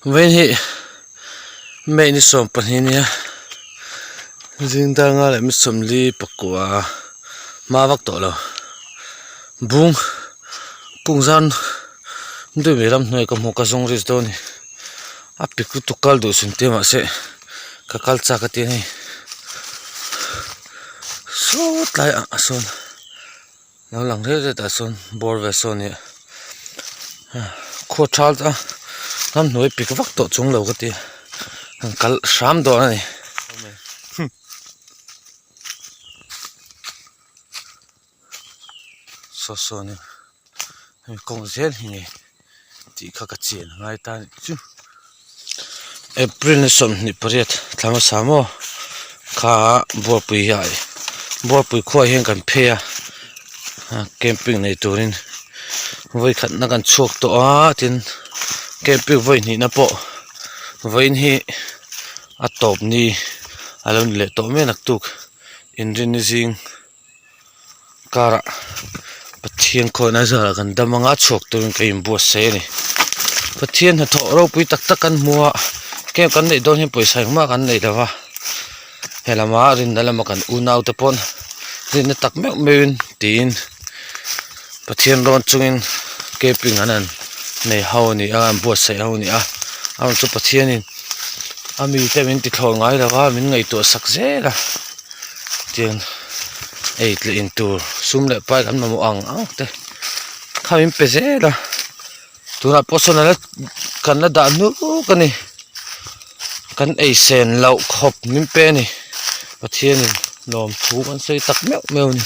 When he made ni som paninia jingda nga le mi somli pakwa ma vak to lo bung pungzan ndu miram noi ka mo ka zong ris do ni apiku tukal do sun te ma se ka kal cha ka te ni so tlai a son lo lang re ta son bor ve son ni kho thal ta nam noi pik vak to chung lo ka te kal sham do ni so ni kong zel hi ti kha ka chen ngai ta chu April ni som ni pariat thama samo kha bor pui ai bor pui khoi hen kan phe a camping nei turin voi khat na kan chok to a tin camping voi ni na po voi hi a top ni alon le to me nak tuk inrin ni jing kara pathian kho na zara kan damanga chok turin kai bo se ni pathian ha tho ro pui tak tak kan muwa ke kan nei don hin poisa ma kan nei dawa helama rin dalama kan unau te pon rin tak me meun tin pathian ron chungin camping anan nei hauni an bo se hauni a an chu pathianin ami te min ti thol ngai dawa min ngai to sak zela tin eight le into sum le pai kan mamu ang te khamin pe zela tura personal kan na da nu kani kan ei sen lau khop nim pe ni pathian nom thu kan sei tak meu ni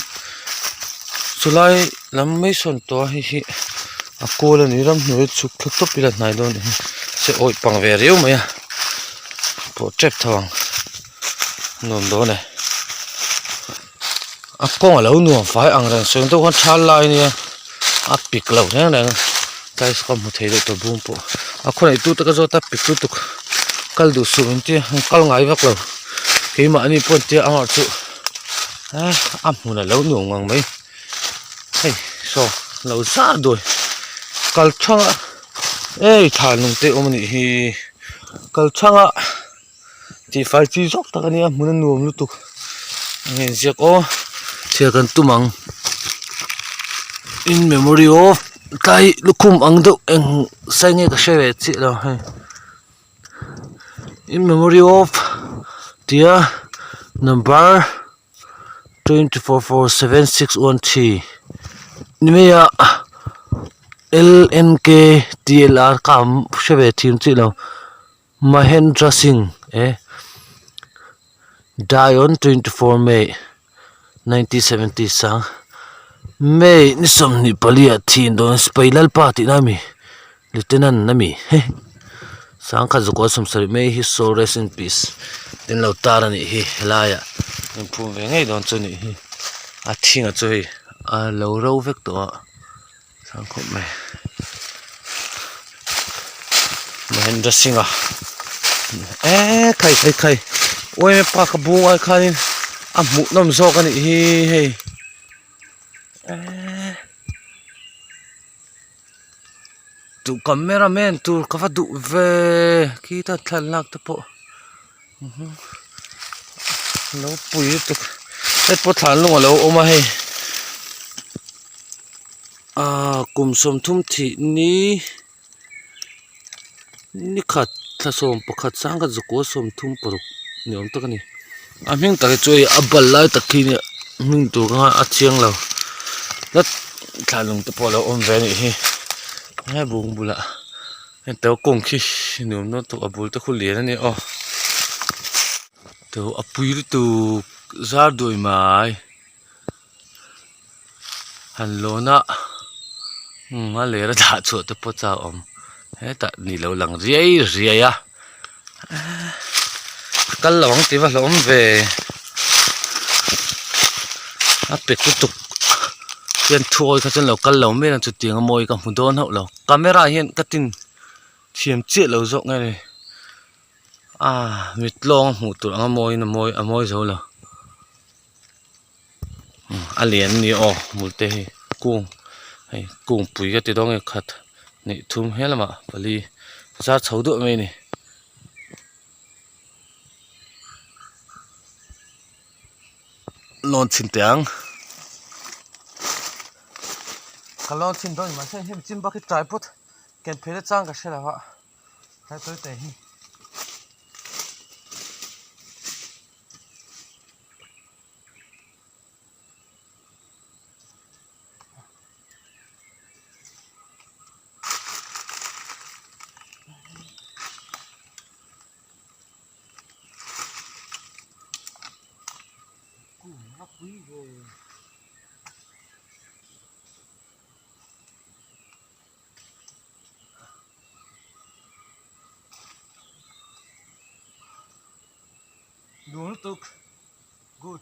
sulai lam mai son to hi a kola ni ram noi chu khok to pila nai don se oi pang ve riu maya po trep thawang nom do ne a kong lo nuam fai ang ran seng to kan thal lai ni a pik lo ne tai skam mu thei to bum po a khonai tu ta ka zo ta pik tu kal du su ti kal ngai vak lo ke ma ni pon ti ang chu a mu na lo nu ngang mai hey so lo sa doi kal changa ei tha nung te omni hi kal changa ti fal chi jok ta kania mun nuam lu tu nge jek o thia kan tumang in memory of tai lukum ang do eng sai nge ka share chi lo hai in memory of dear number 244761 nimeya LNK TLR kam shave thim chi lo Mahendra Singh died on 24 May 1970 sang May ni som ni palia thin don spailal party nami lieutenant nami sang kha zuko som sari may his soul rest in peace tin lo tar ni hi laya in phum ve ngei don chu ni hi a thinga chu hi a lo ro vek to sang khop mai Mahendra Singh khai oi me pa ka bu ai khanin a mu nom zo ka ni hi hei tu cameraman tu ka fa du ve kita thalak te po lo pui tu et po thal lu lo oma hei kum som thum thi ni khat tha som pakhat sang ka zuko som thum paruk niom tak ani a ming ta choi abal lai takhi ni ming tu ka a chiang lo lat thalung te polo om ve ni hi ha bung bula en to kong khi niom no to abul te khul lian ani to apui tu zar doi mai han lo na ma le ra da chu te po cha om he ta ni lo lang riai ya kal lawang ti va lom ve a pe ku tuk ken thoi kha chen lo kal lo me na chu ting moi ka hudon ho lo camera hian ka tin thiam che lo zok ngai ni mit long mu tur anga moi zo lo alien ni multe hi kung pui ka ti dong e khat ni thum helama pali giá xấu độ mày này lon chín tiếng cái lon chín đó mà xem chín bao cái trái bút kèm phê trang cái xe là vậy hai tới tệ hi đúng tục good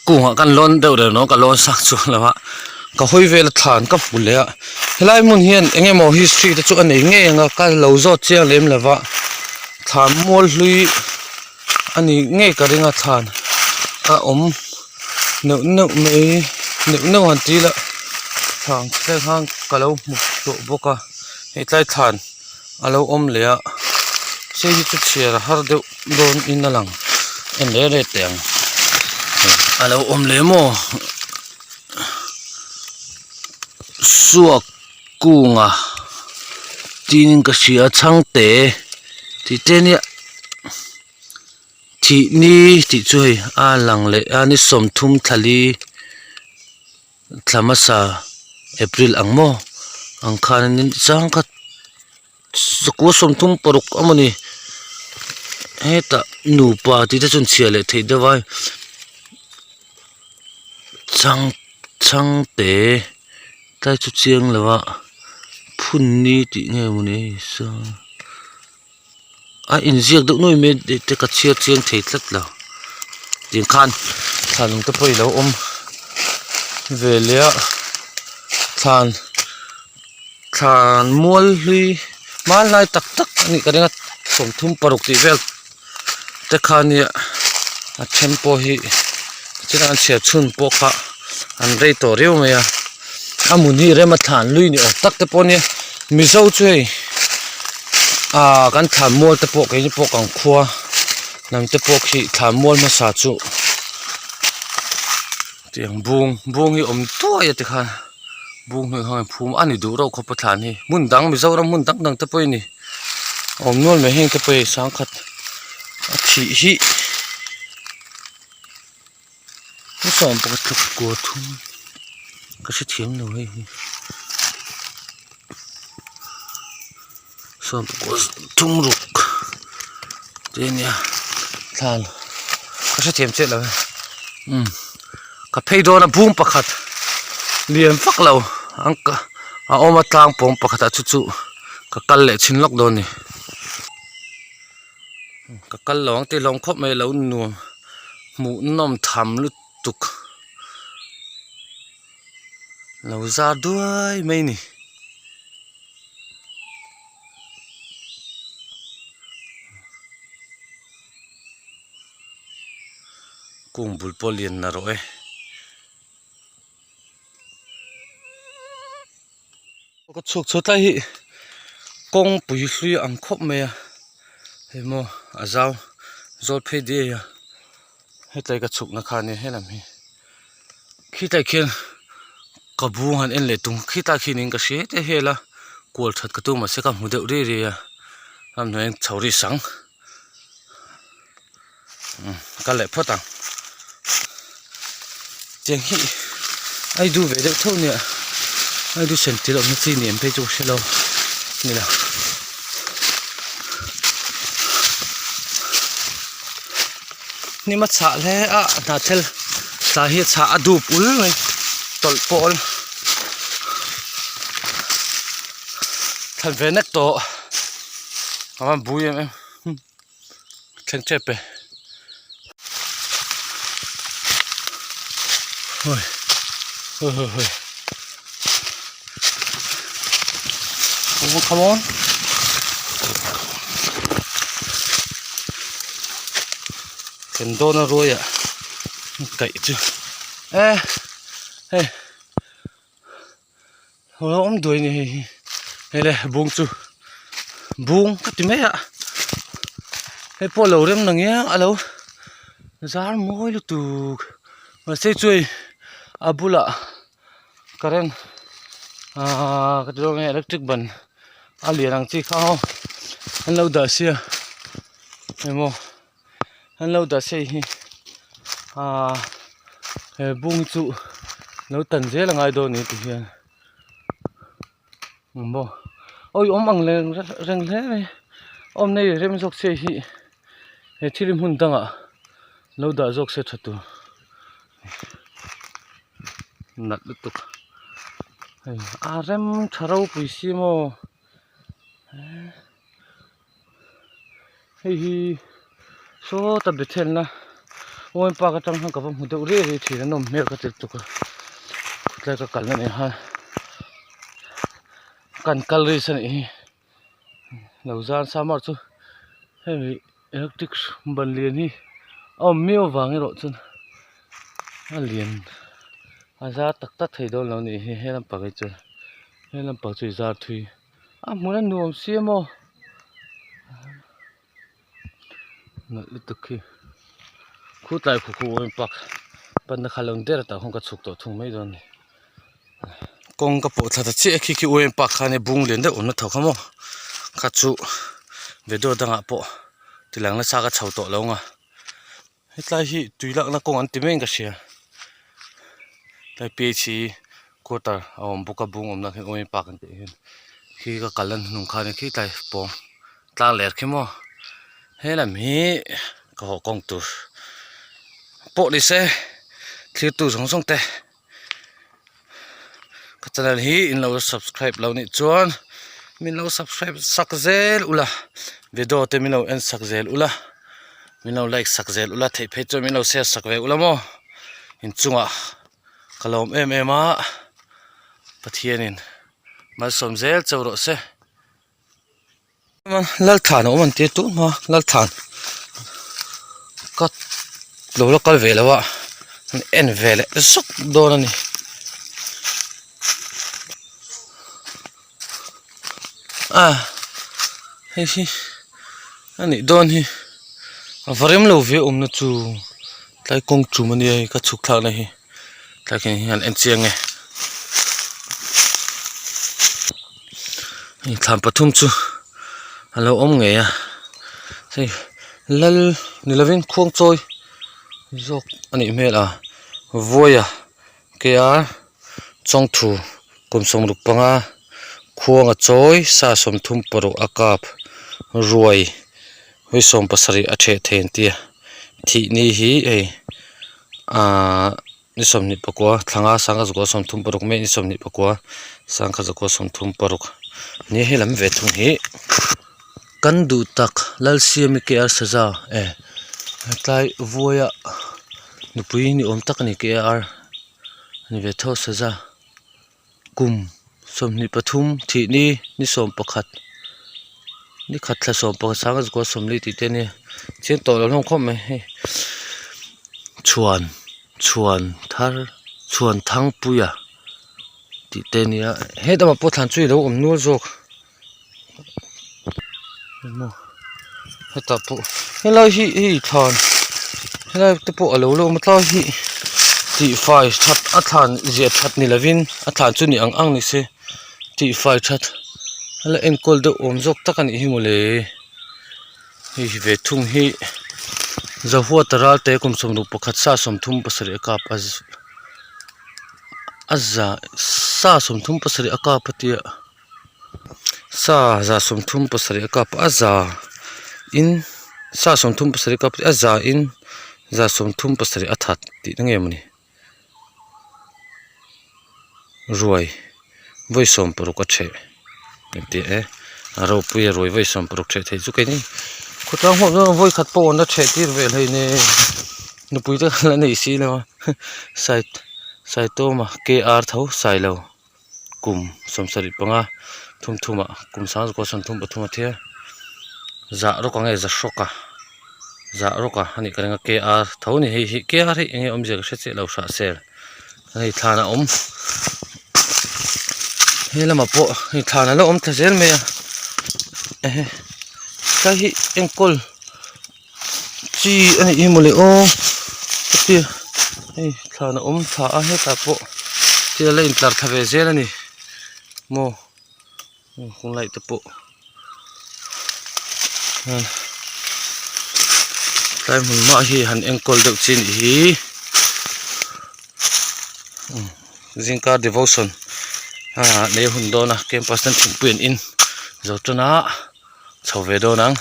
cùng họ căn lon đâu để nó cả lon sang chuột là vậy cả hôi về là thản cấp bùn lệ lại muốn hiện anh em mò history để cho anh ấy nghe nga cái lâu giọt chiang lem là vậy thản mua lui anh ấy nghe cả đi nga thản à nấu nấu mấy nấu ăn tí là thằng cái hàng cả lâu một chỗ bốc à hiện tại thản à lâu lệ sẽ đi chút chia là har đều đồn in là lằng anh lấy để tiền à lâu lệ mò suộc cung à tin cái gì ở trang tế thì tên nhỉ thì ni thì chơi à lằng lệ à ni som thum thali thamasa April ang mo ang kanin sang kat ko som thum porok amani heta nu pa ti ta chun chia le thei dawai chang te tai chu chiang lawa phun ni ti nge muni sa a in ziak do noi me te ka chia chiang thei tlat la tin khan thanung te poi lo về lẽ than mual hui mal lai tak tak ni ka ringa som thum paruk ti vel te khania a tempo hi chiran sia chun poka an rei to reu me ya amun hi rema than lui ni tak te poni mi zo chui a kan than mual te po ke ni po kang khua nam te po khi than mual ma sa chu tiếng buông hi to ya te khan buông hi hang phum ani du ro kho pathan hi mun dang mi zo ram mun dang te poi ni nol me heng te poi sang khat thi hi nó som pa thuk ko thum ka se thiam no hi som ko thum ruk te nya than ka se thiam che la ka phei do na bum pakhat liam fak lo angka a oma tlang pom pakhat chu chu ka kal le chin lok do ni ka kal long te long khop mai lo nu mu nom tham lu tuk lo za duai mai ni kung bul polian na ro có chụp chụp tay hi công bùi suy ăn khóc mẹ hay mo à zao zol phê đi à hết tay cái chụp nó khai này hết làm hi khi tay kia cả bu han en lệ tung khi ta khi nín cái xe thế hết là cuột thật cái tu mà sẽ cầm hụt đệu đi đi à làm nên cháu đi sáng cái lệ phát tăng tiếng hi ai du về được thôi nè ai du xem tí động nó chi niệm phê chụp xe lâu nè nào ni mà chả lẽ à na thel ta hi chả du pul này tol pol thành về nét to mà bùi em khen chép về ôi ôi ôi ôi come on ken dona roya kai chu hey om doi ni hele bung chu bung ka ti me ya hey po lo rem nang ya alo zar moi lu tu ma se chui abula karen cái đó nghe electric ban liền ang chi khao anh lâu đã xia em mô anh lâu đã xia bung trụ nấu tần dễ là ngay đồ này thì hiền mô ôi ôm bằng lên răng thế này ôm này rem dọc xe hi thì lim hun tăng ạ lâu đã dọc xe thật tu nát được rem charau puisi mo hi so ta bethel na oi pa ka tang ka mu de re re thi na nom me ka tek to ka khutla ka kal na ne ha kan kal re san hi lo zan samar chu hei electric ban lian hi meo wang ro chun a lian aza tak tak thei do lo ni hi helam pa kai chu helam pa chu zar thui muna nuam siamo na lutukhi khu tai khu oi pak pan na khalong der ta hong ka chuk to thung mai don kong ka po thata che khi oi pak khane bung len de on tho khamo kha chu vedo danga po tilang na sa ka chau to lo nga hetlai hi tuilak na kong an ti meng ka sia tai pe chi quarter awm buka bung om na khen oi pak an te hen khi ka kalan nung khane khi tai po tlang ler khimo helam hi ka ho kong tu po li se thlir tu song song te ka channel hi in lo subscribe lo ni chuan min lo subscribe sakzel ula video te min lo en sakzel ula min lo like sakzel ula thei phe chu min lo share sakve ula mo in chunga kalom em a pathianin mal somzel chawro se lal than o man te tu ma lal than kat lo lo kal velawa en vele sok don ani hi ani don hi varem lo ve na chu tlai kong chu mani ai ka chuk thla na hi tlai ken han en chiang nge hi thlam pathum chu alo om nge ya sei lal nilavin khong choi zok ani mel voya ke chong thu kum som ruk panga khuanga choi sa som thum paru akap ruai hoi som pasari a the then tia thi ni hi ni som ni pakwa thanga sanga zko som thum paruk me ni som ni pakwa sangkha zko som thum paruk ni helam ve thung hi kan du tak lal siami ke ar saza tlai voya nupui ni om tak ni ke ar ni ve tho saza kum som ni pathum thi ni som pakhat ni khat thla som pakhat sanga zko som li ti te ni chen to lo long khom me chuan thang puya ti te ni he dama po than chui lo om nual jok mo heta po helai hi than helai te po alo lo matla hi ti fai that a than je that ni lovin a than chu ni ang ni se ti fai that hala en kol de om jok takani hi mole hi ve thung hi zawhuwa taral te kum som nu pakhat sa som thum pasari akap azza sa som thum pasari akap patia sa za som thum pasari akap azza in sa som thum pasari akap azza in za som thum pasari athat ti nangemani ruai voi som paruka the ti aro puya roi voi som paruk the thei chu kai ni khutang ho no voi khat po na the tir ve lei ne nu pui ta la nei si lo sai to ma ke ar thau sai lo kum som sari panga thuma kum sang ko som thum pathuma the za ro ka nge za shoka za roka ani karenga KR thoni hi KR hi enge om jek hre che lo hra sel hei thana om helama po hei thana lo om thazel me ka hi engkol chi ani imole o ti hei thana om tha a he ta po ti la in tlar thave zel ani mo khung lai te po tai mun ma hi han engkol deuh chin hi Zinka Devotion nei hun dona campus nan thingpuin in zotana chhove donang